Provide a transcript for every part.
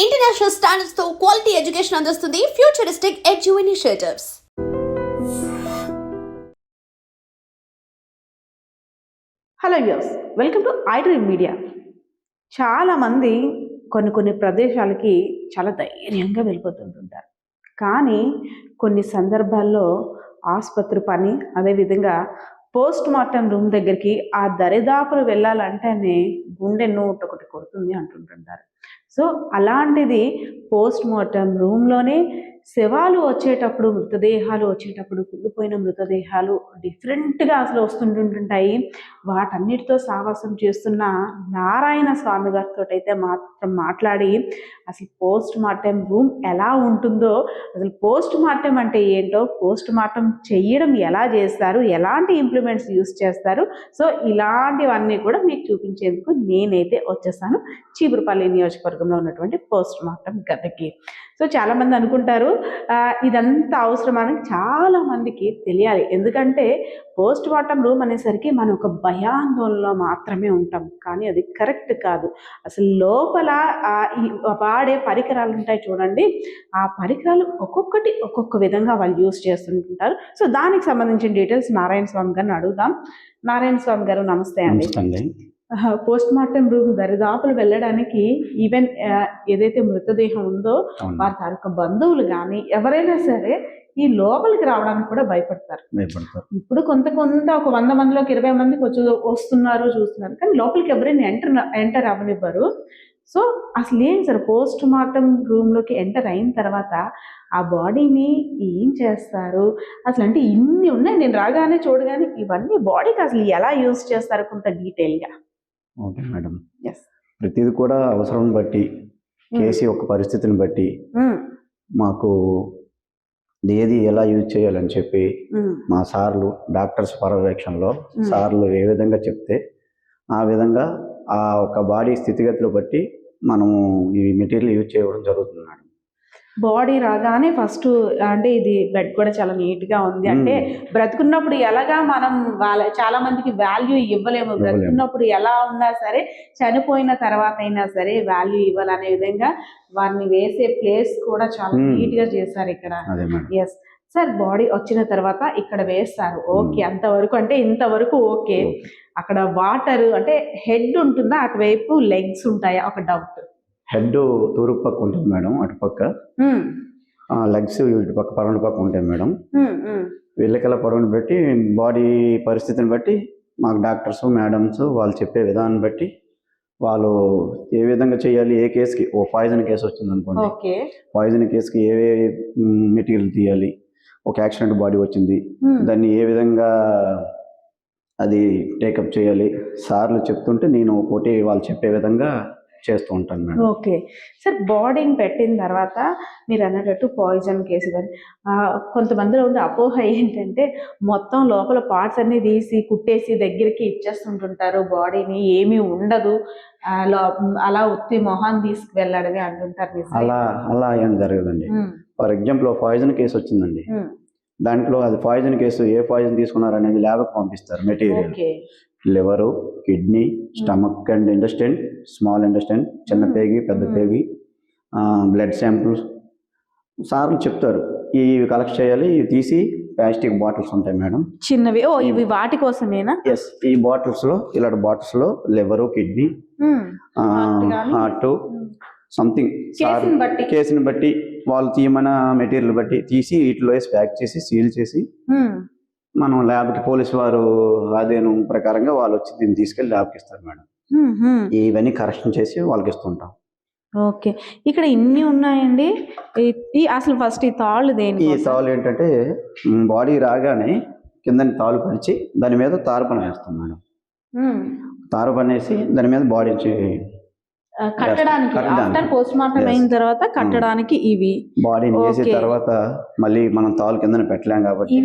International standards తో quality education అందిస్తుంది futuristic edu initiatives. Hello views, welcome to iDream media. చాలామంది కొన్ని ప్రదేశాలకి చాలా ధైర్యంగా వెళ్ళిపోతుంటారు. కానీ కొన్ని సందర్భాల్లో ఆసుపత్రి పని, అదేవిధంగా పోస్ట్ మార్టం రూమ్ దగ్గరికి ఆ దరిదాపులు వెళ్ళాలంటేనే గుండె నూటొకటి కొడుతుంది అంటుంటుంటారు. సో అలాంటిది పోస్ట్ మార్టం రూమ్లోనే శవాలు వచ్చేటప్పుడు, మృతదేహాలు వచ్చేటప్పుడు, కుళ్ళిపోయిన మృతదేహాలు డిఫరెంట్గా అసలు వస్తుంటుంటాయి. వాటన్నిటితో సావాసం చేస్తున్న నారాయణ స్వామి గారితో అయితే మాత్రం మాట్లాడి అసలు పోస్ట్ మార్టం రూమ్ ఎలా ఉంటుందో, అసలు పోస్ట్ మార్టం అంటే ఏంటో, పోస్ట్ మార్టం చెయ్యడం ఎలా చేస్తారు, ఎలాంటి ఇంప్లిమెంట్స్ యూస్ చేస్తారు, సో ఇలాంటివన్నీ కూడా మీకు చూపించేందుకు నేనైతే వచ్చేసాను చీపురుపల్లి నియోజకవర్గంలో ఉన్నటువంటి పోస్ట్ మార్టం గదికి. సో చాలామంది అనుకుంటారు ఇదంతా అవసరమని. చాలామందికి తెలియాలి. ఎందుకంటే పోస్ట్ మార్టం రూమ్ అనేసరికి మనం ఒక భయాందోళనలో మాత్రమే ఉంటాం, కానీ అది కరెక్ట్ కాదు. అసలు లోపల ఈ వాడే పరికరాలు ఉంటాయి చూడండి, ఆ పరికరాలు ఒక్కొక్కటి ఒక్కొక్క విధంగా వాళ్ళు యూస్ చేస్తుంటారు. సో దానికి సంబంధించిన డీటెయిల్స్ నారాయణ స్వామి గారిని అడుగుదాం. నారాయణ స్వామి గారు నమస్తే అండి. పోస్ట్ మార్టం రూమ్ దరిదాపులు వెళ్ళడానికి ఈవెన్ ఏదైతే మృతదేహం ఉందో వారి తాలూకా బంధువులు కానీ ఎవరైనా సరే ఈ లోపలికి రావడానికి కూడా భయపడతారు. ఇప్పుడు కొంత ఒక 100 మందిలోకి 20 మందికి వస్తున్నారు, చూస్తున్నారు, కానీ లోపలికి ఎవరైనా ఎంటర్ అవ్వనివ్వరు. సో అసలు ఏం సార్ పోస్ట్ మార్టం రూమ్లోకి ఎంటర్ అయిన తర్వాత ఆ బాడీని ఏం చేస్తారు అసలు? అంటే ఇన్ని ఉన్నాయి, నేను రాగానే చూడగానే ఇవన్నీ బాడీకి అసలు ఎలా యూజ్ చేస్తారు కొంత డీటెయిల్గా. ఓకే మేడం, ప్రతిది కూడా అవసరం బట్టి, కేసు యొక్క పరిస్థితిని బట్టి మాకు ఏది ఎలా యూజ్ చేయాలని చెప్పి మా సార్లు డాక్టర్స్ పర్యవేక్షణలో సార్లు ఏ విధంగా చెప్తే ఆ విధంగా ఆ ఒక బాడీ స్థితిగతులు బట్టి మనము ఈ మెటీరియల్ యూజ్ చేయడం జరుగుతుంది మేడం. బాడీ రాగానే ఫస్ట్ అంటే ఇది బెడ్ కూడా చాలా నీట్గా ఉంది. అంటే బ్రతుకున్నప్పుడు ఎలాగా మనం చాలా మందికి వాల్యూ ఇవ్వలేము. బ్రతుకున్నప్పుడు ఎలా ఉన్నా సరే, చనిపోయిన తర్వాత అయినా సరే వాల్యూ ఇవ్వాలనే విధంగా వారిని వేసే ప్లేస్ కూడా చాలా నీట్గా చేశారు ఇక్కడ. ఎస్ సార్, బాడీ వచ్చిన తర్వాత ఇక్కడ వేస్తారు, ఓకే, అంతవరకు అంటే ఇంతవరకు ఓకే. అక్కడ వాటర్ అంటే హెడ్ ఉంటుందా, అటువైపు లెగ్స్ ఉంటాయా? ఒక డౌట్. హెడ్ తూర్పు పక్క ఉంటుంది మేడం, అటుపక్క లెగ్స్ ఇటు పక్క పరవని పక్క ఉంటాయి మేడం. వీళ్ళకెలా పొడవుని బట్టి, బాడీ పరిస్థితిని బట్టి మాకు డాక్టర్స్ మేడమ్స్ వాళ్ళు చెప్పే విధానం బట్టి వాళ్ళు ఏ విధంగా చేయాలి, ఏ కేసుకి, ఓ పాయిజన్ కేసు వచ్చింది అనుకోండి, పాయిజన్ కేసుకి ఏ మెటీరియల్ తీయాలి, ఒక యాక్సిడెంట్ బాడీ వచ్చింది దాన్ని ఏ విధంగా అది టేకప్ చేయాలి సార్లు చెప్తుంటే నేను ఒకటి వాళ్ళు చెప్పే విధంగా చేస్తూ ఉంటాను మేడం. ఓకే సార్, బాడీని పెట్టిన తర్వాత మీరు అన్నట్టు పాయిజన్ కేసు కానీ కొంతమందిలో ఉండే అపోహ ఏంటంటే మొత్తం లోపల పార్ట్స్ అన్ని తీసి కుట్టేసి దగ్గరికి ఇచ్చేస్తుంటుంటారు, బాడీని ఏమీ ఉండదు, అలా ఉత్తి మొహాన్ని తీసుకువెళ్ళడమే అంటుంటారు. అలా ఏం జరగదండి. ఫర్ ఎగ్జాంపుల్ పాయిజన్ కేసు వచ్చిందండి, దాంట్లో అది పాయిజన్ కేసు ఏ పాయిజన్ తీసుకున్నారు అనేది ల్యాబ్కి పంపిస్తారు. Material liver, kidney, stomach and intestine, small intestine, చిన్న పేగి, పెద్ద పేగి, బ్లడ్ శాంపుల్స్ సార్లు చెప్తారు ఇవి కలెక్ట్ చేయాలి. ఇవి తీసి ప్లాస్టిక్ బాటిల్స్ ఉంటాయి మేడం, చిన్నవి. ఇవి వాటి కోసమేనా? ఎస్, ఈ బాటిల్స్లో, ఇలాంటి బాటిల్స్లో లివరు, కిడ్నీ, హార్ట్, సంథింగ్ కేసుని బట్టి వాళ్ళు తీయమన్న మెటీరియల్ బట్టి తీసి వీటిలో వేసి ప్యాక్ చేసి సీల్ చేసి మనం ల్యాబ్కి పోలీసు వారు అదేను ప్రకారంగా వాళ్ళు వచ్చి దీన్ని తీసుకెళ్ళి ల్యాబ్కి ఇస్తారు మేడం. ఇవన్నీ కరెక్షన్ చేసి వాళ్ళకి ఇస్తుంటాం. ఓకే, ఇక్కడ ఇన్ని ఉన్నాయండి. అసలు ఫస్ట్ ఈ తాళ్ళు దేని? ఈ తాళ్ళు ఏంటంటే బాడీ రాగానే కిందని తాళ్ళు పరిచి దాని మీద తారుపన వేస్తాం మేడం. తారుపన వేసి దాని మీద బాడీ కట్టడానికి, ఆఫ్టర్ పోస్ట్ మార్టం అయిన తర్వాత కట్టడానికి ఇవి బాడీని వేసిన తర్వాత మళ్ళీ మనం తాళ్ళు కింద పెట్టలేం కాబట్టి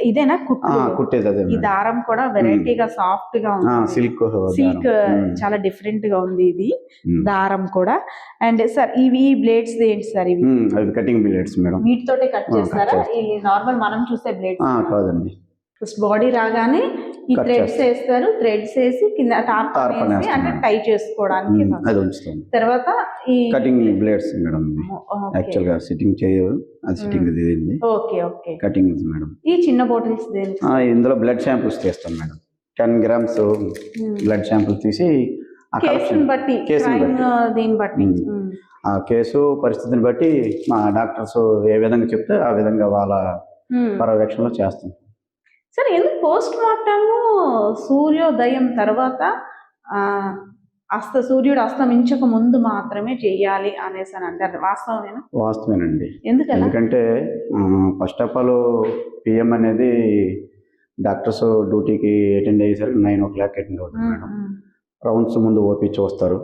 ఇదేనా కుట్టేది? అదే. ఈ దారం కూడా వెరైటీగా సాఫ్ట్ గా ఉంది, సిల్క్ చాలా డిఫరెంట్ గా ఉంది ఇది దారం కూడా. అండ్ సార్ ఇవి బ్లేడ్స్ ఏంటి సార్? ఇవి కటింగ్ బ్లేడ్స్ మేడం. వీటితోటే కట్ చేస్తారా? ఈ నార్మల్ మనం చూసే బ్లేడ్స్ కాదండి, ఫస్ట్ బాడీ రాగానే ఈ Cut థ్రెడ్స్ చేస్తారు. వేస్తారు, థ్రెడ్స్ వేసి కింద టార్పన్ టార్పన్ వేసి వేస్తాం అంటే మేడం. టై చేసుకోవడానికి అది ఉంచుతాం. తర్వాత ఈ కటింగ్ బ్లేడ్స్ మేడం యాక్చువల్గా సిట్టింగ్ చేయదు, అది సిట్టింగ్ ఇది ఓకే ఓకే కటింగ్ మేడం. ఈ చిన్న బాటిల్స్ దేనికి? ఇందులో బ్లడ్ శాంపుల్స్ తీస్తాం మేడం. 10 grams బ్లడ్ శాంపుల్ తీసి ఆ కేసుని collection- బట్టి కేసుని crime, బట్టి. దీన్ని బట్టి ఆ కేసు పరిస్థితిని బట్టి మా డాక్టర్స్ ఏ విధంగా చెప్తే ఆ విధంగా వాళ్ళ పర్యవేక్షణలో చేస్తాం. సరే, ఎందుకు పోస్ట్ మార్టము సూర్యోదయం తర్వాత సూర్యుడు అస్తమించక ముందు మాత్రమే చెయ్యాలి అనేసి అని అంటారు, వాస్తవమేనా? వాస్తవేనండి. ఎందుకలా? ఎందుకంటే ఫస్ట్ ఆఫ్ ఆల్ పిఎం అనేది డాక్టర్స్ డ్యూటీకి అటెండ్ అయ్యేసరికి 9 o'clock అటెండ్ అవుతుంది మేడం. రౌండ్స్ ముందు ఓపీ చూస్తారు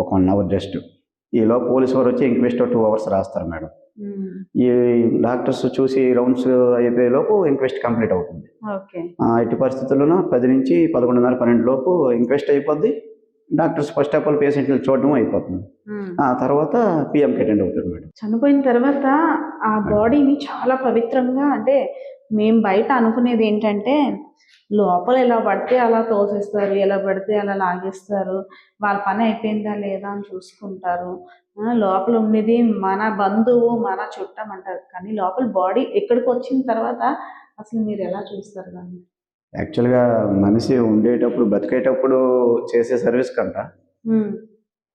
ఒక 1 hour జస్ట్. ఈలో పోలీస్ వారు వచ్చి ఇంక్వెస్ట్ 2 hours రాస్తారు మేడం. ఈ డాక్టర్స్ చూసి రౌండ్స్ అయిపోయేలోపు ఇంక్వెస్ట్ కంప్లీట్ అవుతుంది. ఓకే. ఎట్టి పరిస్థితుల్లోనూ 10 నుంచి 11:30, 12 లోపు ఇంక్వెస్ట్ అయిపోద్ది. డాక్టర్స్ ఫస్ట్ ఆఫ్ ఆల్ పేషెంట్లు చూడడం అయిపోతుంది. ఆ తర్వాత పిఎంకి అటెండ్ అవుతారు మేడం. చనిపోయిన తర్వాత ఆ బాడీని చాలా పవిత్రంగా, అంటే మేము బయట అనుకునేది ఏంటంటే లోపల ఎలా పడితే అలా తోసేస్తారు, ఎలా పడితే అలా లాగేస్తారు, వాళ్ళ పని అయిపోయిందా లేదా అని చూసుకుంటారు. లోపల ఉన్నది మన బంధువు, మన చుట్టం అంటారు, కానీ లోపల బాడీ ఎక్కడికి వచ్చిన తర్వాత అసలు మీరు ఎలా చూస్తారు దాన్ని? యాక్చువల్గా మనిషి ఉండేటప్పుడు బతికేటప్పుడు చేసే సర్వీస్ కంట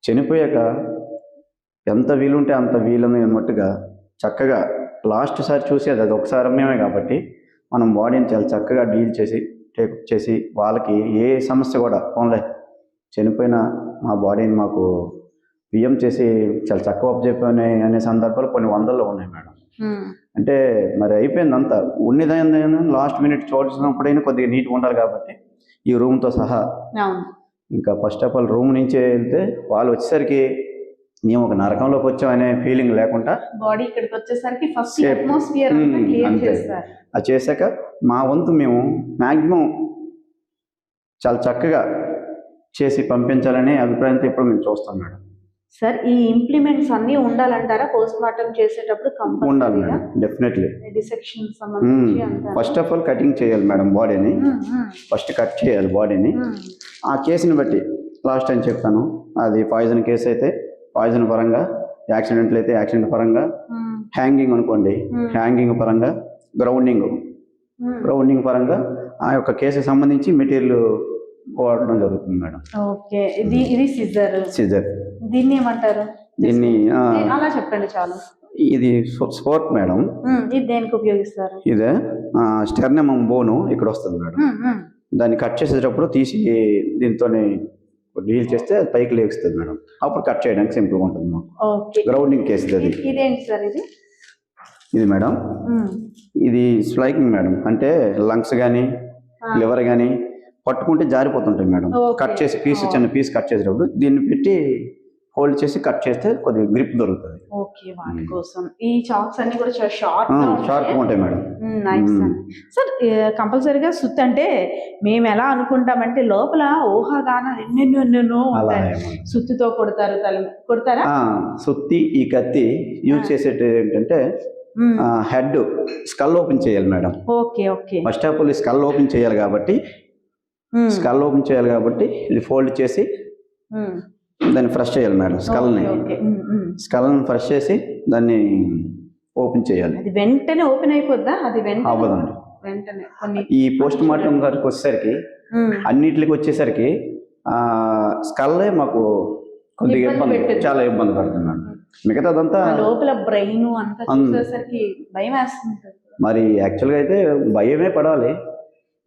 చనిపోయాక ఎంత వీలుంటే అంత వీలని అన్నట్టుగా చక్కగా లాస్ట్ సారి చూసేది అది ఒకసారమే కాబట్టి మనం బాడీని చాలా చక్కగా డీల్ చేసి టేకప్ చేసి వాళ్ళకి ఏ సమస్య కూడా ఓన్లే చనిపోయిన మా బాడీని మాకు పిఎం చేసి చాలా చక్కగా చెప్పాయి అనే సందర్భాలు కొన్ని వందల్లో ఉన్నాయి మేడం. అంటే మరి అయిపోయింది అంతా ఉన్నదైనా లాస్ట్ మినిట్ చూసినప్పుడైనా కొద్దిగా నీట్గా ఉండాలి కాబట్టి ఈ రూమ్తో సహా ఇంకా ఫస్ట్ ఆఫ్ ఆల్ రూమ్ నుంచే వెళ్తే వాళ్ళు వచ్చేసరికి మేము ఒక నరకంలోకి వచ్చామనే ఫీలింగ్ లేకుండా బాడీ ఇక్కడికి వచ్చేసరికి ఫస్ట్ అట్మాస్ఫియర్ క్లియర్ చేస్తారు. అది చేశాక మా వంతు మేము మ్యాక్సిమం చాలా చక్కగా చేసి పంపించాలనే అభిప్రాయంతో ఇప్పుడు మేము చూస్తాం మేడం. సార్, ఈ ఇంప్లిమెంట్స్ అన్నీ ఉండాలంటారా పోస్ట్ మార్టం చేసేటప్పుడు? ఉండాలి మేడం, డెఫినెట్లీ. డిసెక్షన్ సంబంధించి ఫస్ట్ ఆఫ్ ఆల్ కటింగ్ చేయాలి మేడం బాడీని. ఫస్ట్ కట్ చేయాలి బాడీని. ఆ కేసుని బట్టి లాస్ట్ టైం చెప్పాను, అది పాయిజన్ కేసు అయితే పాయిజన్ పరంగా, యాక్సిడెంట్లు అయితే యాక్సిడెంట్ పరంగా, హ్యాంగింగ్ అనుకోండి హ్యాంగింగ్ పరంగా, గ్రౌండింగ్ పరంగా ఆ యొక్క కేసుకి సంబంధించి మెటీరియల్ వాడడం జరుగుతుంది మేడం. ఓకే. ఇది సిజర్. దీన్ని ఏమంటారు? దీన్ని అలా చెప్పండి చాలు. ఇది స్పోర్ట్ మేడం. ఇది దేనికి ఉపయోగిస్తారు? ఇదే స్టెర్నమ్ బోను ఇక్కడ వస్తుంది మేడం. దాన్ని కట్ చేసేటప్పుడు తీసి దీంతో డీల్ చేస్తే అది పైకి లేస్తుంది మేడం. అప్పుడు కట్ చేయడానికి సింపుల్గా ఉంటుంది మాకు. గ్రౌండింగ్ కేసు అది. ఇదేంటి సార్ ఇది మేడం? ఇది స్లైకింగ్ మేడం, అంటే లంగ్స్ కానీ లివర్ కానీ పట్టుకుంటే జారిపోతుంటాయి మేడం. కట్ చేసి చిన్న పీస్ కట్ చేసేటప్పుడు దీన్ని పెట్టి హోల్డ్ చేసి కట్ చేస్తే కొద్దిగా గ్రిప్ దొరుకుతుంది. ఓకే, వాటి కోసం ఈ చాక్స్ అన్ని కూడా చాలా షార్ప్గా ఉంటాయి మేడం. Nice sir. కంపల్సరీగా సుత్తి అంటే మేము ఎలా అనుకుంటామంటే లోపల ఊహాగానం ఎన్నెన్నో సుత్తితో కొడతారా? సుత్తి ఈ కత్తి యూజ్ చేసేది ఏంటంటే హెడ్ స్కల్ ఓపెన్ చేయాలి madam. Okay okay. First of all skull open చేయాలి కాబట్టి ఇది ఫోల్డ్ చేసి దాన్ని ఫ్రెష్ చేయాలి మేడం. స్కల్ని ఫ్రెష్ చేసి దాన్ని ఓపెన్ చేయాలి. అది వెంటనే ఓపెన్ అయిపోద్దా? అది అవ్వదండి. వెంటనే ఈ పోస్ట్ మార్టం గారికి వచ్చేసరికి అన్నిటికి వచ్చేసరికి స్కల్లే మాకు కొద్దిగా చాలా ఇబ్బంది పడుతుంది మేడం. మిగతాదంతా లోపల బ్రెయిన్ అంతా చూసేసరికి భయం వేస్తుంది. మరి యాక్చువల్గా అయితే భయమే పడాలి.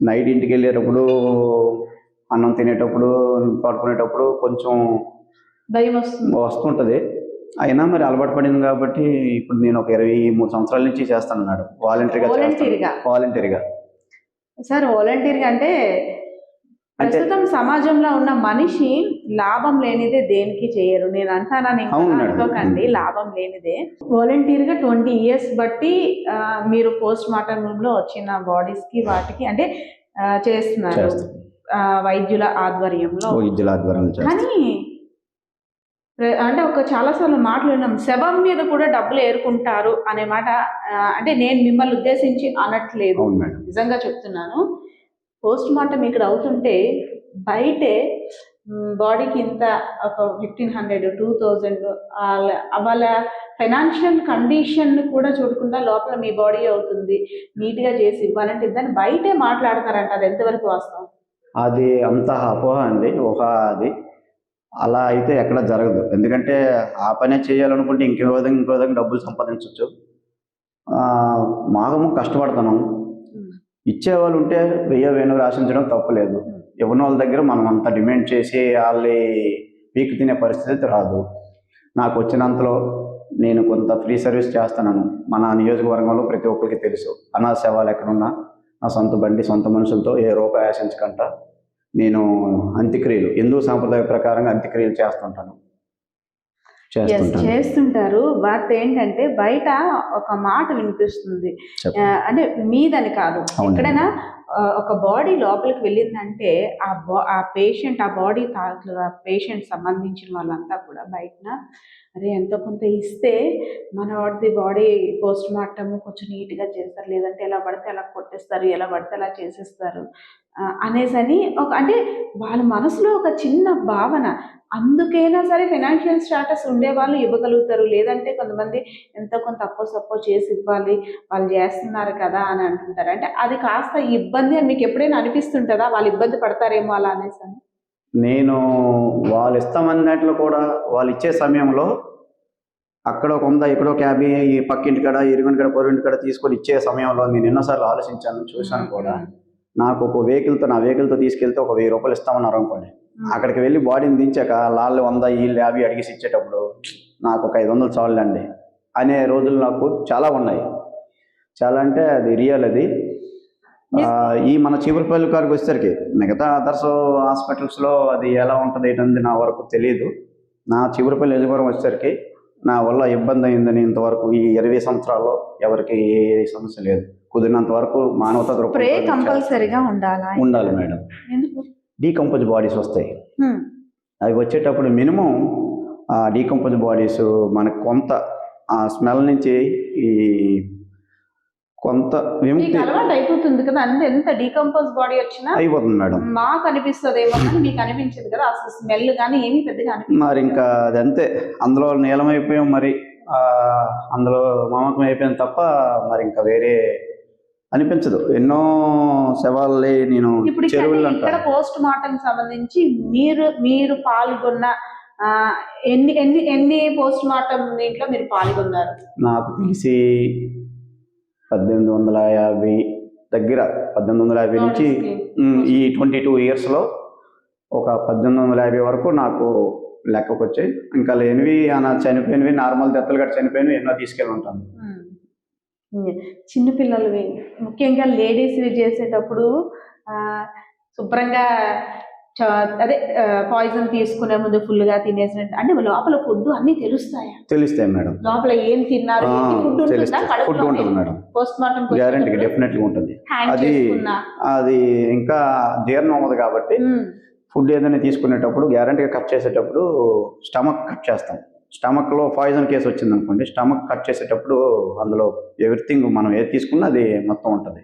నైట్ ఇంటికి వెళ్ళేటప్పుడు, అన్నం తినేటప్పుడు, పడుకునేటప్పుడు కొంచెం భయం వస్తుంటుంది. అయినా మరి అలవాటు పడింది కాబట్టి ఇప్పుడు నేను ఒక 23 సంవత్సరాల నుంచి చేస్తాను మేడం, వాలంటీర్గా. సార్, వాలంటీర్గా అంటే ప్రస్తుతం సమాజంలో ఉన్న మనిషి లాభం లేనిదే దేనికి చేయరు. నేను అంటానని అనుకోకండి, లాభం లేనిదే. వాలంటీర్గా 20 years బట్టి మీరు పోస్ట్ మార్టం రూమ్ లో వచ్చిన బాడీస్ కి వాటికి అంటే చేస్తున్నారు వైద్యుల ఆధ్వర్యంలో. కానీ అంటే చాలాసార్లు మాట్లాడినాం, శవం మీద కూడా డబ్బులు ఏరుకుంటారు అనే మాట. అంటే నేను మిమ్మల్ని ఉద్దేశించి అనట్లేదు, నిజంగా చెప్తున్నాను. పోస్ట్ మార్టం ఇక్కడ అవుతుంటే బయటే బాడీకి ఇంత ఒక 1500 2000 వాళ్ళ ఫైనాన్షియల్ కండిషన్ కూడా చూడకుండా లోపల మీ బాడీ అవుతుంది నీట్గా చేసి ఇవ్వాలంటే దాన్ని బయటే మాట్లాడతారంట. అది ఎంతవరకు వాస్తవం? అది అంత అపోహ అండి, అది అలా అయితే ఎక్కడ జరగదు. ఎందుకంటే ఆ పనే చేయాలనుకుంటే ఇంకో విధంగా డబ్బులు సంపాదించవచ్చు. మాము కష్టపడతాం, ఇచ్చేవాళ్ళు ఉంటే వెయ్యి ఆశించడం తప్పులేదు. ఇవ్వని వాళ్ళ దగ్గర మనం అంత డిమాండ్ చేసి వాళ్ళని పీకు తినే పరిస్థితి రాదు. నాకు వచ్చినంతలో నేను కొంత ఫ్రీ సర్వీస్ చేస్తున్నాను. మన నియోజకవర్గంలో ప్రతి ఒక్కరికి తెలుసు, అనాథ శవాలు ఎక్కడున్నా నా సొంత బండి సొంత మనుషులతో ఏ రూపాయి ఆశించకుండా నేను అంత్యక్రియలు హిందూ సాంప్రదాయ ప్రకారంగా అంత్యక్రియలు చేస్తుంటారు. బట్ ఏంటంటే బయట ఒక మాట వినిపిస్తుంది, అంటే మీదని కాదు, ఎక్కడైనా ఒక బాడీ లోపలికి వెళ్ళిందంటే ఆ పేషెంట్ ఆ బాడీ పేషెంట్ సంబంధించిన వాళ్ళంతా కూడా బయటన అరే ఎంతో కొంత ఇస్తే మన వాడిది బాడీ పోస్ట్ మార్టం కొంచెం నీట్గా చేస్తారు, లేదంటే ఎలా పడితే అలా కొట్టేస్తారు, ఎలా పడితే అలా చేసేస్తారు అనేసని అంటే వాళ్ళ మనసులో ఒక చిన్న భావన. అందుకైనా సరే ఫైనాన్షియల్ స్టాటస్ ఉండేవాళ్ళు ఇవ్వగలుగుతారు, లేదంటే కొంతమంది ఎంతో కొంత తక్కువ చేసి ఇవ్వాలి, వాళ్ళు చేస్తున్నారు కదా అని అంటుంటారు. అంటే అది కాస్త ఇబ్బంది అని మీకు ఎప్పుడైనా అనిపిస్తుంటుందా? వాళ్ళు ఇబ్బంది పడతారేమో అలా అనేసి? నేను వాళ్ళు ఇస్తామన్నట్లు కూడా వాళ్ళు ఇచ్చే సమయంలో అక్కడ ఒక 100 ఇక్కడ ఒక 50 ఈ పక్కింటి కాడ ఇరుగుంటి కాడ పొరుగింటి కాడ తీసుకొని ఇచ్చే సమయంలో నేను ఎన్నోసార్లు ఆలోచించాను, చూశాను కూడా. నాకు ఒక నా వెహికల్తో తీసుకెళ్తే ఒక 1000 రూపాయలు ఇస్తామన్నారు అనుకోండి, అక్కడికి వెళ్ళి బాడీని దించాక వాళ్ళు 100 వీళ్ళు 50 అడిగేసి ఇచ్చేటప్పుడు నాకు ఒక 500 చాలండి అనే రోజులు నాకు చాలా ఉన్నాయి. చాలా అంటే అది రియల్. అది ఈ మన చీపురుపల్లి కాడికి వచ్చేసరికి మిగతా అదర్స్ హాస్పిటల్స్లో అది ఎలా ఉంటుంది ఏంటంది నా వరకు తెలియదు. నా చీపురుపల్లి నియోజకవర్గం వచ్చేసరికి నా వల్ల ఇబ్బంది అయిందని ఇంతవరకు ఈ 20 సంవత్సరాల్లో ఎవరికి ఏ సమస్య లేదు. కుదిరినంత వరకు మానవతా కంపల్సరీగా ఉండాలి మేడం. డీకంపోజ్ బాడీస్ వస్తాయి, అవి వచ్చేటప్పుడు మినిమం ఆ డీకంపోజ్ బాడీస్ మనకు కొంత ఆ స్మెల్ నుంచి ఈ కొంత విముక్తి అయిపోతుంది కదా. అంటే ఎంత డీకంపోజ్ బాడీ వచ్చినా అయిపోతుంది మేడం. మాకు అనిపిస్తుంది ఏమో, మీకు అనిపించదు కదా అసలు స్మెల్ కానీ ఏమి పెద్దగా మరి ఇంకా అది అంతే, అందులో నీలమైపోయాం, మరి అందులో మామకం అయిపోయింది తప్ప మరి ఇంకా వేరే అనిపించదు. ఎన్నో శవాలని నేను చెరువులు ఇక్కడ పోస్ట్ మార్టం సంబంధించి మీరు పాల్గొన్న ఎన్ని పోస్ట్ మార్టం దీంట్లో మీరు పాల్గొన్నారు? నాకు తెలిసి 1850 దగ్గర, 1850 నుంచి ఈ 22 ఇయర్స్లో ఒక 1850 వరకు నాకు లెక్కకు వచ్చాయి. ఇంకా లేనివి చనిపోయినవి, నార్మల్ డెత్తులు గట్రా చనిపోయినవి ఎన్నో తీసుకెళ్ళి ఉంటాను. చిన్నపిల్లలవి ముఖ్యంగా లేడీస్వి చేసేటప్పుడు శుభ్రంగా అదే పాయిజన్ తీసుకునే ముందు ఫుల్గా తినేసినట్టు, అంటే లోపల ఫుడ్ అన్ని తెలుస్తాయి మేడం. లోపల ఏం తిన్నారు, ఫుడ్ ఉంటుంది madam. Post mortem guarantee definitely ఉంటుంది. అది ఇంకా జీర్ణం అవ్వదు కాబట్టి ఫుడ్ ఏదైనా తీసుకునేటప్పుడు గ్యారెంటీగా కట్ చేసేటప్పుడు స్టమక్ కట్ చేస్తాం. స్టమక్లో పాయిజన్ కేసు వచ్చింది అనుకోండి, స్టమక్ కట్ చేసేటప్పుడు అందులో ఎవ్రీథింగ్ మనం ఏది తీసుకున్నా అది మొత్తం ఉంటుంది.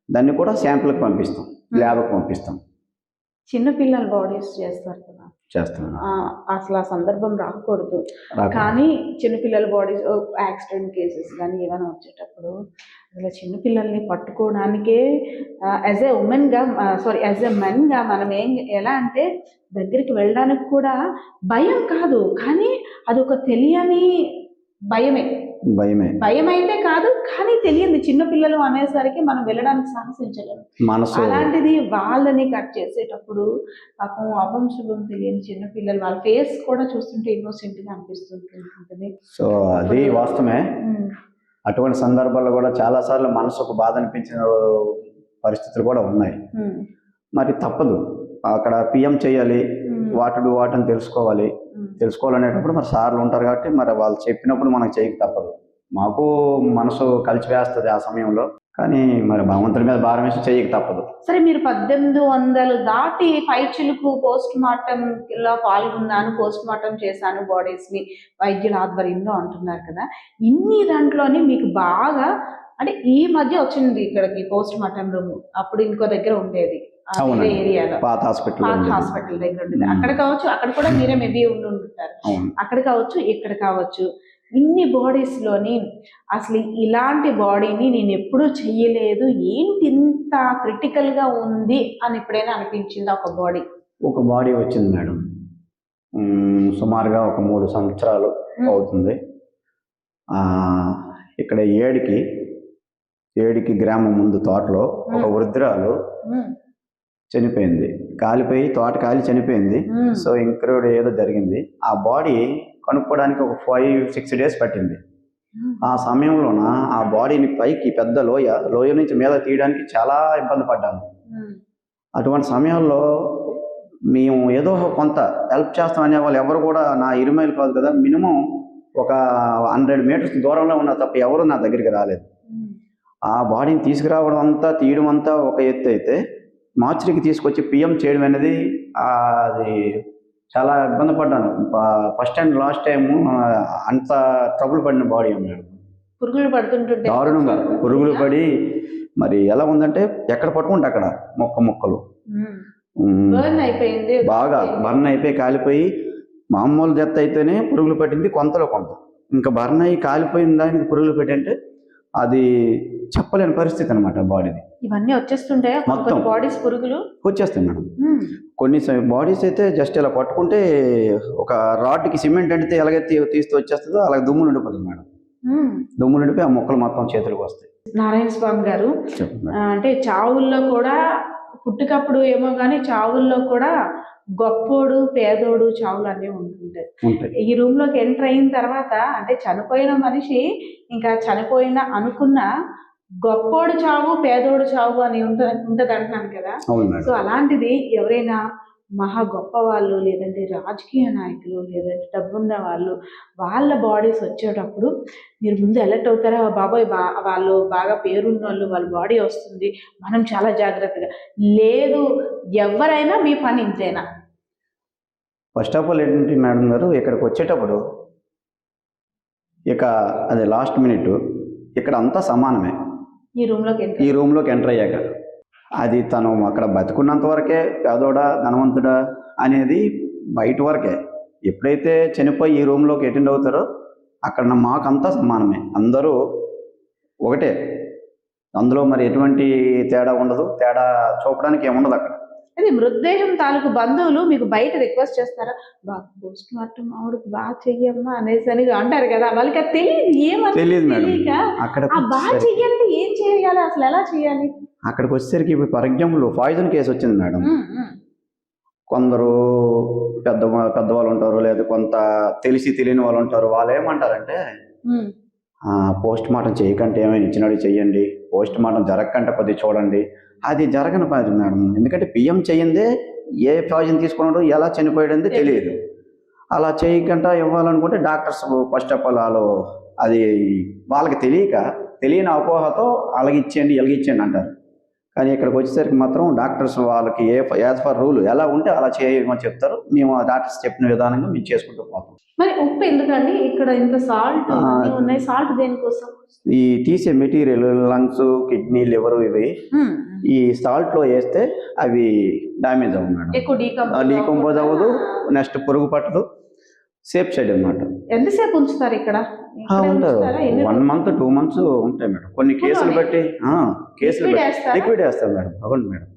దాన్ని కూడా శాంపుల్కి పంపిస్తాం, ల్యాబ్కి పంపిస్తాం. చిన్నపిల్లల బాడీస్ చేస్తారు కదా, చేస్తాను. అసలు ఆ సందర్భం రాకూడదు, కానీ చిన్నపిల్లల బాడీస్ యాక్సిడెంట్ కేసెస్ కానీ ఏమైనా వచ్చేటప్పుడు అసలు చిన్నపిల్లల్ని పట్టుకోవడానికే యాజ్ ఎ ఉమెన్గా యాజ్ ఎ మెన్గా మనం ఎలా అంటే దగ్గరికి వెళ్ళడానికి కూడా భయం కాదు, కానీ అదొక తెలియని భయం అయితే కాదు, కానీ తెలియదు. చిన్నపిల్లలు అనేసరికి మనం వెళ్ళడానికి సాహసించలేము. అలాంటిది వాళ్ళని కట్ చేసేటప్పుడు పాపం అవంశుభం తెలియని చిన్నపిల్లలు వాళ్ళ ఫేస్ కూడా చూస్తుంటే ఇన్నోసెంట్గా అనిపిస్తుంటుంది. సో అది వాస్తవమే. అటువంటి సందర్భాల్లో కూడా చాలాసార్లు మనసుకు బాధ అనిపించిన పరిస్థితులు కూడా ఉన్నాయి. మరి తప్పదు, అక్కడ పిఎం చేయాలి, వాటని తెలుసుకోవాలనేటప్పుడు మరి సార్లు ఉంటారు కాబట్టి మరి వాళ్ళు చెప్పినప్పుడు మనకు చేయక తప్పదు. మాకు మనసు కలిసివేస్తుంది ఆ సమయంలో, కానీ మరి భగవంతుడి మీద భారం వేసి చేయక తప్పదు. సరే, మీరు 1800 దాటి పైచిలుకు పోస్ట్ మార్టంలో పాల్గొన్నాను, పోస్ట్ మార్టం చేశాను బాడీస్ని వైద్యుల ఆధ్వర్యంలో అంటున్నారు కదా, ఇన్ని దాంట్లోనే మీకు బాగా అంటే ఈ మధ్య వచ్చింది ఇక్కడికి పోస్ట్ మార్టం రూమ్, అప్పుడు ఇంకో దగ్గర ఉండేది, అవునండి. ఏరియాలో పాత హాస్పిటల్ పాత హాస్పిటల్ దగ్గర ఉండేది. అక్కడ కావచ్చు, అక్కడ కూడా మీరే మేబీ ఉంటారు. అవును. అక్కడ కావచ్చు, ఇక్కడ కావచ్చు. ఇన్ని బాడీస్ లోని అసలు ఇలాంటి బాడీని నేను ఎప్పుడూ చెయ్యలేదు, ఏంటి ఇంత క్రిటికల్ గా ఉంది అని ఎప్పుడైనా అనిపించిందా ఒక బాడీ? ఒక బాడీ వచ్చింది మేడం. సుమారుగా ఒక 3 సంవత్సరాలు అవుతుంది. ఇక్కడ ఏడికి గ్రామం ముందు తోటలో ఒక వృద్ధురాలు చనిపోయింది. కాలిపోయి తోట కాలి చనిపోయింది. సో ఇంక్లూడ్ ఏదో జరిగింది. ఆ బాడీ కనుక్కోవడానికి ఒక 5-6 డేస్ పట్టింది. ఆ సమయంలోన ఆ బాడీని పైకి పెద్ద లోయ నుంచి మీద తీయడానికి చాలా ఇబ్బంది పడ్డాను. అటువంటి సమయంలో మేము ఏదో కొంత హెల్ప్ చేస్తామనే వాళ్ళు ఎవరు కూడా నా ఇరుమైలు కాదు కదా, మినిమం ఒక 100 మీటర్స్ దూరంలో ఉన్న తప్ప ఎవరు నా దగ్గరికి రాలేదు. ఆ బాడీని తీసుకురావడం అంతా తీయడం అంతా ఒక ఎత్తు అయితే, మార్చికి తీసుకొచ్చి పిఎం చేయడం అనేది అది చాలా ఇబ్బంది పడ్డాను. ఫస్ట్ అండ్ లాస్ట్ టైం అంత ట్రబుల్ పడిన బాడీ అన్నాడు. పురుగులు పడుతుంటుంటే దారుణంగా పురుగులు పడి మరి ఎలా ఉందంటే ఎక్కడ పట్టుకుంటే అక్కడ మొక్కలు అయిపోయింది, బాగా బర్న్ అయిపోయి కాలిపోయి, మామూలు డెత్ అయితేనే పురుగులు పట్టింది కొంతలో కొంత, ఇంకా బర్న్ అయ్యి కాలిపోయిన దానికి పురుగులు పెట్టి అంటే అది చెప్పలేని పరిస్థితి అనమాట బాడీది. ఇవన్నీ వచ్చేస్తుంటే మొత్తం బాడీస్ పురుగులు వచ్చేస్తాయి మేడం. కొన్ని బాడీస్ అయితే జస్ట్ ఇలా పట్టుకుంటే ఒక రాడ్కి సిమెంట్ అంటే ఎలాగైతే తీస్తూ వచ్చేస్తుందో అలాగే దుమ్ము నిండిపోతుంది మేడం. దుమ్ము నిండిపోయి ఆ మొక్కలు మొత్తం చేతులకు వస్తాయి. నారాయణ స్వామి గారు, అంటే చావుల్లో కూడా పుట్టుకప్పుడు ఏమో కానీ చావుల్లో కూడా గొప్పోడు పేదోడు చావులు అన్నీ ఉంటుంటాయి. ఈ రూమ్ లోకి ఎంటర్ అయిన తర్వాత అంటే చనిపోయిన మనిషి ఇంకా చనిపోయిన అనుకున్న గొప్పోడు చావు పేదోడు చావు అని ఉంటది అంటున్నాను కదా. సో అలాంటిది ఎవరైనా మహా గొప్ప వాళ్ళు, లేదంటే రాజకీయ నాయకులు, లేదంటే డబ్బున్న వాళ్ళు, వాళ్ళ బాడీస్ వచ్చేటప్పుడు మీరు ముందు అలర్ట్ అవుతారా? బాబాయ్ వాళ్ళు బాగా పేరున్న వాళ్ళు, వాళ్ళ బాడీ వస్తుంది, మనం చాలా జాగ్రత్తగా. లేదు ఎవరైనా మీ పని ఇంతేనా? ఫస్ట్ ఆఫ్ ఆల్ ఏంటంటే మేడం గారు, ఇక్కడికి వచ్చేటప్పుడు ఇక అది లాస్ట్ మినిట్ ఇక్కడ అంతా సమానమే. ఈ రూమ్లోకి ఎంటర్ అయ్యాక అది తను అక్కడ బతుకున్నంత వరకే పేదోడా ధనవంతుడా అనేది బయట వరకే. ఎప్పుడైతే చనిపోయి ఈ రూమ్లోకి అటెండ్ అవుతారో అక్కడ మాకంతా సమానమే, అందరూ ఒకటే. అందులో మరి ఎటువంటి తేడా ఉండదు, తేడా చూపడానికి ఏముండదు అక్కడ. అదే మృతదేహం తాలూకు బంధువులు మీకు బయట రిక్వెస్ట్ చేస్తారా, బాగా పోస్ట్ మార్టం ఆవిడకి బాగా చెయ్యమ్మా అనేసి అని అంటారు కదా, వాళ్ళకి అది తెలియదు తెలియక బాగా చెయ్యాలంటే ఏం చేయాలి, అసలు ఎలా చేయాలి? అక్కడికి వచ్చేసరికి ఇప్పుడు ఫర్ ఎగ్జాంపుల్ పాయిజన్ కేసు వచ్చింది మేడం. కొందరు పెద్దవాళ్ళు ఉంటారు, లేదా కొంత తెలియని వాళ్ళు ఉంటారు. వాళ్ళు ఏమంటారంటే పోస్ట్ మార్టం చేయకంటే ఏమైనా ఇచ్చినట్టు చెయ్యండి, పోస్ట్ మార్టం జరగకంటే కొద్దిగా చూడండి. అది జరగని పని మేడం. ఎందుకంటే పిఎం చెయ్యిందే ఏ పాయిజన్ తీసుకున్నాడో ఎలా చనిపోయాడంటే తెలియదు. అలా చేయకుండా ఇవ్వాలనుకుంటే డాక్టర్స్ ఫస్ట్ ఆఫ్ ఆల్ అది వాళ్ళకి తెలియని అపోహతో అలాగిచ్చేయండి ఎలాగిచ్చేయండి అంటారు. కానీ ఇక్కడికి వచ్చేసరికి మాత్రం డాక్టర్స్ వాళ్ళకి యాజ్ పర్ రూల్ ఎలా ఉంటే అలా చేయమని చెప్తారు. మేము ఆ డాక్టర్స్ చెప్పిన విధానంగా మేము చేసుకుంటూ పోతాం. మరి ఉప్పు ఎందుకండి ఇక్కడ ఇంత సాల్ట్ ఉన్నాయి? సాల్ట్ దేనికోసం? ఈ తీసే మెటీరియల్ లంగ్స్, కిడ్నీ, లివర్ ఇవి ఈ సాల్ట్ లో వేస్తే అవి డ్యామేజ్ అవ్వదు, ఎక్కువ డీకంపోజ్ అవ్వదు, నెక్స్ట్ పురుగు పట్టదు, సేఫ్ సైడ్ అన్నమాట. ఎంతసేపు ఉంచుతారు ఇక్కడ? ఉంటారు 1 month 2 months ఉంటాయి మేడం. కొన్ని కేసులు బట్టి లిక్విడ్ వేస్తారు మేడం. అవును మేడం,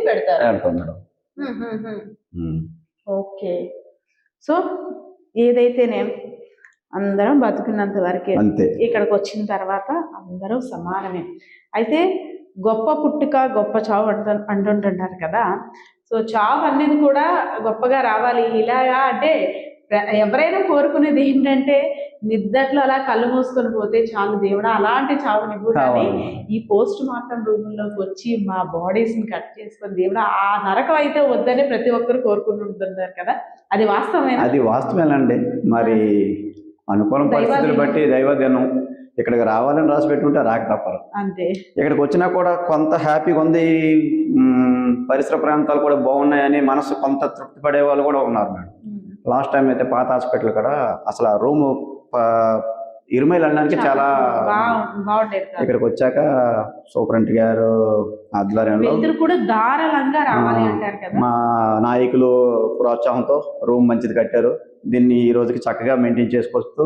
పెడతాం మేడం. ఓకే. సో ఏదైతేనే అందరం బతుకున్నంత వరకే, అంతే. ఇక్కడికి వచ్చిన తర్వాత అందరూ సమానమే. అయితే గొప్ప పుట్టుక గొప్ప చావు అంటుంటారు కదా. సో చావు అనేది కూడా గొప్పగా రావాలి ఇలాగా అంటే ఎవరైనా కోరుకునేది ఏంటంటే నిద్దట్లో అలా కళ్ళు మూసుకొని పోతే చాలు దేవుడా అలాంటి చావునివ్వు. కానీ ఈ పోస్ట్ మార్టం రూముల్లోకి వచ్చి మా బాడీస్ని కట్ చేసుకొని దేవుడా ఆ నరకం అయితే వద్దని ప్రతి ఒక్కరు కోరుకుంటుంటారు కదా, అది వాస్తవమే? అది వాస్తవేనండి. మరి అనుకూలం పరిస్థితులు బట్టి దైవదినం ఇక్కడికి రావాలని రాసి పెట్టుకుంటే రాక తప్పరు. అంతే. ఇక్కడికి వచ్చినా కూడా కొంత హ్యాపీగా ఉంది, పరిసర ప్రాంతాలు కూడా బాగున్నాయని మనసు కొంత తృప్తి పడే వాళ్ళు కూడా ఉన్నారు మేడం. లాస్ట్ టైం అయితే పాత హాస్పిటల్ కూడా అసలు ఆ రూమ్ ఇరుమైలు వెళ్ళడానికి చాలా బాగుండేది కాదు. ఇక్కడికి వచ్చాక సూపరింటెండెంట్ గారు ఆధ్వర్యంలో వెళ్తురు కూడా ధారాళంగా రావాలి అంటారు కదా. మా నాయకులు ప్రోత్సాహంతో రూమ్ మంచిది కట్టారు. దీన్ని ఈ రోజుకి చక్కగా మెయింటైన్ చేసుకొస్తూ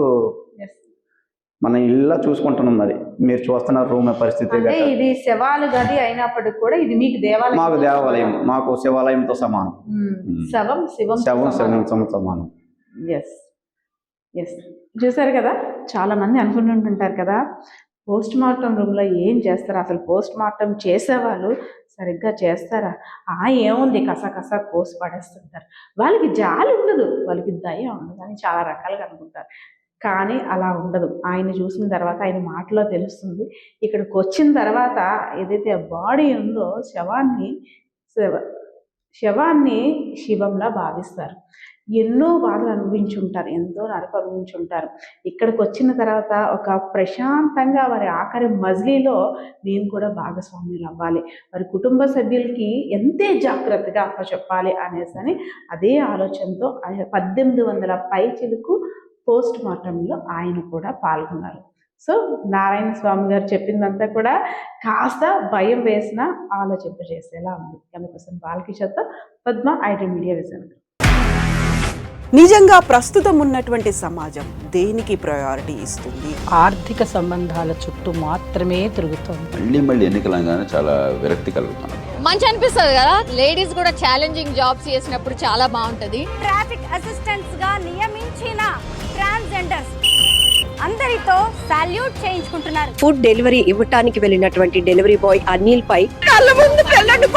Yes. మన ఇల్లు చూసుకుంటున్నాం. మరి మీరు చూస్తున్న రూమ్ పరిస్థితి అంటే ఇది శవాలు గది అయినప్పటికి కూడా ఇది మీకు దేవాలయం. మాకు దేవాలయం, మాకు శివాలయంతో సమానం. శవం శివం శవం సమానం. ఎస్ ఎస్ చూసారు కదా, చాలా మంది అనుకుంటుంటారు కదా పోస్ట్ మార్టం రూమ్లో ఏం చేస్తారు, అసలు పోస్ట్ మార్టం చేసేవాళ్ళు సరిగ్గా చేస్తారా, ఏముంది కస కోసి పడేస్తుంటారు, వాళ్ళకి జాలి ఉండదు, వాళ్ళకి దయ ఉండదు అని చాలా రకాలుగా అనుకుంటారు. కానీ అలా ఉండదు. ఆయన చూసిన తర్వాత ఆయన మాటలో తెలుస్తుంది. ఇక్కడికి వచ్చిన తర్వాత ఏదైతే బాడీ ఉందో శవాన్ని శివంలా భావిస్తారు. ఎన్నో బాధలు అనుభవించుంటారు, ఎంతో నరకం అనుభవించుంటారు. ఇక్కడికి వచ్చిన తర్వాత ఒక ప్రశాంతంగా వారి ఆఖరి మజిలీలో మేము కూడా భాగస్వామ్యులు అవ్వాలి, వారి కుటుంబ సభ్యులకి ఎంతే జాగ్రత్తగా చెప్పాలి అనేసి అదే ఆలోచనతో 1800 పైచిలకు పోస్ట్ మార్టంలో ఆయన కూడా పాల్గొన్నారు. సో నారాయణ స్వామి గారు చెప్పిందంతా కూడా కాస్త భయం వేసిన ఆలోచింపజేసేలా ఉంది. అందుకోసం బాలకిషోర్తో పద్మ, ఐడ్రీమ్ మీడియా విజన్. నిజంగా ప్రస్తుతం ఉన్నటువంటి సమాజం దేనికి ప్రయారిటీ ఇస్తుంది? ఆర్థిక సంబంధాల చుట్టూ మాత్రమే తిరుగుతుంది. మళ్ళీ ఎన్నికలంగానే చాలా విరక్తి కలుగుతాను. మంచి అనిపిస్తుంది కదా, లేడీస్ కూడా ఛాలెంజింగ్ జాబ్స్ చేసినప్పుడు చాలా బాగుంటది. ట్రాఫిక్ అసిస్టెంట్స్ గా నియమించిన ట్రాన్స్జెండర్స్ అందరితో సాల్యూట్ చేయించుకుంటున్నారు. ఫుడ్ డెలివరీ ఇవ్వటానికి వెళ్ళినటువంటి డెలివరీ బాయ్ అనిల్ పై కళ్ళ ముందు పెళ్ళండి